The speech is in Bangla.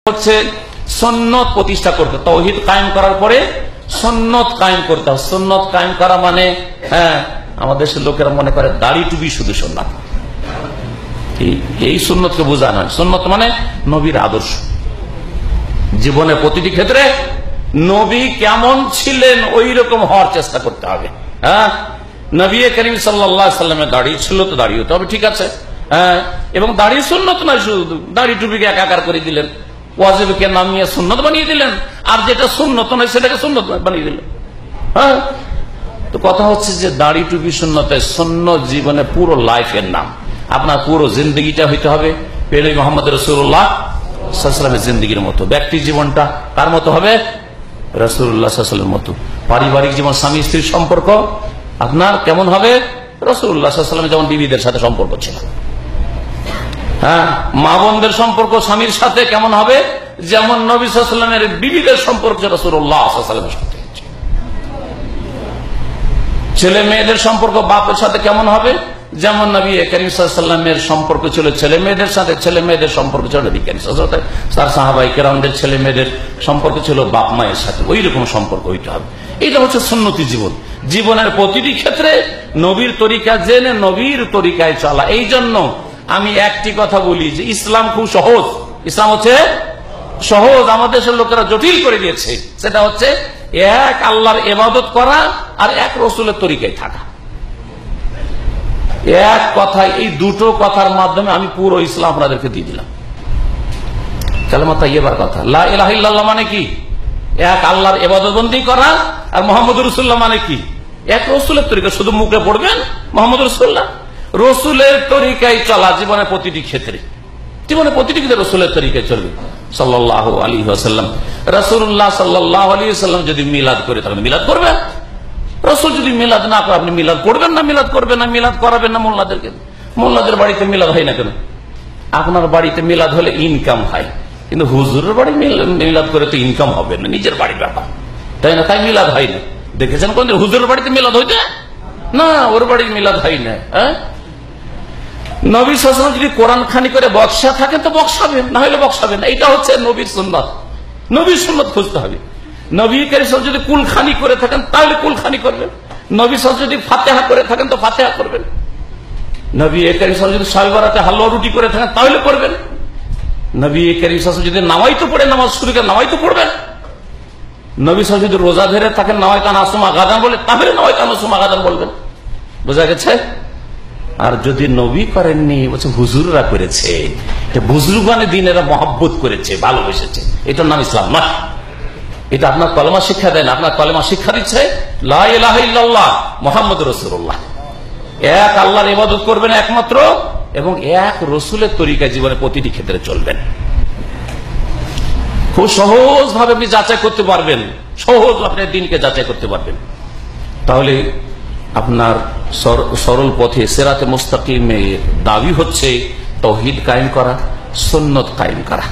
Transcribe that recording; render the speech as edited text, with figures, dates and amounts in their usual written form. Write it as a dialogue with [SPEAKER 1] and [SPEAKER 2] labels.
[SPEAKER 1] হচ্ছে সুন্নত প্রতিষ্ঠা করতে, তাওহীদ কায়েম করার পরে সুন্নত কায়েম করতে হবে। সুন্নত কায়েম করা মানে আমাদের দেশের লোকেরা মনে করে দাড়ি টুপি শুধু সুন্নাত, এই সুন্নতকে বোঝানো হয়। সুন্নত মানে নবীর আদর্শ, জীবনের প্রতিটি ক্ষেত্রে নবী কেমন ছিলেন ওই রকম হওয়ার চেষ্টা করতে হবে। নবী করিম সাল্লাল্লাহু আলাইহি সাল্লামের দাড়ি ছিল তো দাড়ি হতে হবে, ঠিক আছে। এবং দাড়ি সুন্নত নয়, শুধু দাড়ি টুপিকে একাকার করে দিলেন, ওয়াজিবকে নামিয়ে সুন্নত বানিয়ে দিলেন, আর যেটা সুন্নত নয় সেটাকে সুন্নত বানিয়ে দিলেন। তো কথা হচ্ছে যে দাড়ি টুপি সুন্নতে সুন্নত জীবনে পুরো লাইফের নাম। আপনার পুরো জিন্দগিটা হইতে হবে পেলে মোহাম্মদ রাসূলুল্লাহ সাল্লাল্লাহু আলাইহি ওয়াসাল্লামের জিন্দগির মতো। ব্যক্তি জীবনটা কার মতো হবে? রাসূলুল্লাহ সাল্লাল্লাহু আলাইহি ওয়াসাল্লামের মতো। পারিবারিক জীবন, স্বামী স্ত্রীর সম্পর্ক আপনার কেমন হবে? রাসূলুল্লাহ সাল্লাল্লাহু আলাইহি ওয়াসাল্লামের যেমন বিবিদের সাথে সম্পর্ক ছিল। মা বোনদের সম্পর্ক স্বামীর সাথে কেমন হবে? যেমন নবী সাল্লাল্লাহু আলাইহি ওয়াসাল্লামের বিবিদের সম্পর্ক রাসূলুল্লাহ সাল্লাল্লাহু আলাইহি ওয়াসাল্লামের সাথে। ছেলে মেয়েদের সম্পর্ক বাপের সাথে কেমন হবে? যেমন নবী করিম সাল্লাল্লাহু আলাইহি ওয়াসাল্লামের সম্পর্ক ছিল ছেলে মেয়েদের সাথে, ছেলে মেয়েদের সম্পর্ক ছিল নবী করিম সাল্লাল্লাহু আলাইহি ওয়াসাল্লাম, তার সাহাবায়ে কেরামদের ছেলে মেয়েদের সম্পর্ক ছিল বাপ মায়ের সাথে। ওই রকম সম্পর্ক হইতে হবে। এটা হচ্ছে সুন্নতি জীবন। জীবনের প্রতিটি ক্ষেত্রে নবীর তরিকা জেনে নবীর তরিকায় চলা। এই জন্য আমি একটি কথা বলি যে ইসলাম খুব সহজ। ইসলাম হচ্ছে সহজ, আমাদের দেশের লোকেরা জটিল করে দিয়েছে। সেটা হচ্ছে এক আল্লাহর ইবাদত করা আর এক রাসূলের তরিকায় থাকা। এক কথায় এই দুটো কথার মাধ্যমে আমি পুরো ইসলাম আপনাদেরকে দিয়ে দিলাম। কালেমা তাইয়্যিবার কথা, লা ইলাহা ইল্লাল্লাহ মানে কি? এক আল্লাহর ইবাদতবন্দি করা। আর মুহাম্মদুর রাসূলুল্লাহ মানে কি? এক রাসূলের তরিকা। শুধু মুখে পড়বেন মুহাম্মদুর রাসূলুল্লাহ, রাসূলের তরিকায় চলা জীবনের প্রতিটি ক্ষেত্রে। জীবনের প্রতিটি ক্ষেত্রে রাসূলের তরিকায় চলবে সাল্লাল্লাহু আলাইহি ওয়াসাল্লাম। রাসূলুল্লাহ সাল্লাল্লাহু আলাইহি ওয়াসাল্লাম যদি মিলাদ করে থাকেন মিলাদ করবেন। রাসূল যদি মিলাদ না করে আপনি মিলাদ করবেন না, মিলাদ করবেন না, মিলাদ করাবেন না মোল্লাদেরকে। মোল্লাদের বাড়িতে মিলাদ হয় না কেন? আপনার বাড়িতে মিলাদ হলে ইনকাম হয়, কিন্তু হুজুরের বাড়ি মিলাদ করে তো ইনকাম হবে না, নিজের বাড়ির ব্যাপার, তাই না? তাই মিলাদ হয় না। দেখেছেন কোন হুজুরের বাড়িতে মিলাদ হইতে? না, ওর বাড়ির মিলাদ হয় না। নবী সাল্লাল্লাহু আলাইহি ওয়াসাল্লাম যদি কোরআন খানি করে বক্সা থাকেন তো বক্সাবেন, না হলে বক্সাবেন। এটা হচ্ছে নবীর সুন্নাত। নবীর সুন্নাত খুঁজতে হবে। নবী কারীম সাল্লাল্লাহু আলাইহি ওয়াসাল্লাম যদি কুলখানি করে থাকেন তাহলে কুলখানি করবেন। নবী সাল্লাল্লাহু আলাইহি ওয়াসাল্লাম যদি ফাতিহা করে থাকেন তো ফাতিহা করবেন। নবী কারীম সাল্লাল্লাহু আলাইহি ওয়াসাল্লাম যদি শবে বরাতে হালুয়া রুটি করে থাকেন তাহলে করবেন। নবী কারীম সাল্লাল্লাহু আলাইহি ওয়াসাল্লাম যদি নামাইতো পড়ে নামাজ শুরু করে নামাইতো পড়বেন। নবী সাল্লাল্লাহু আলাইহি ওয়াসাল্লাম যদি রোজা ধরে থাকেন নাওয়াইতা নাসুমা গাদান বলে তাহলে নাওয়াইতা নাসুমা গাদান বলবেন। বোঝা গেছে? আর যদি নবী করেননি, বলছে হুজুররা করেছে, বুজুর্গানে দিনেরা মহব্বত করেছে, ভালোবেসেছে, এটার নাম ইসলাম নয়। এটা আপনার কলেমা শিক্ষা দেয় না, আপনার কলেমা শিক্ষা দিচ্ছে লা ইলাহা ইল্লাল্লাহ মুহাম্মদুর রাসূলুল্লাহ। এক আল্লাহর ইবাদত করবেন একমাত্র, এবং এক রাসূলের তরিকায় জীবনের প্রতিটি ক্ষেত্রে চলবেন। খুব সহজ ভাবে আপনি যাচাই করতে পারবেন, সহজ আপনি দিনকে যাচাই করতে পারবেন। তাহলে আপনার সরল পথে সিরাতে মুস্তাকিমের দাবি হচ্ছে তাওহীদ কায়েম করা, সুন্নাত কায়েম করা।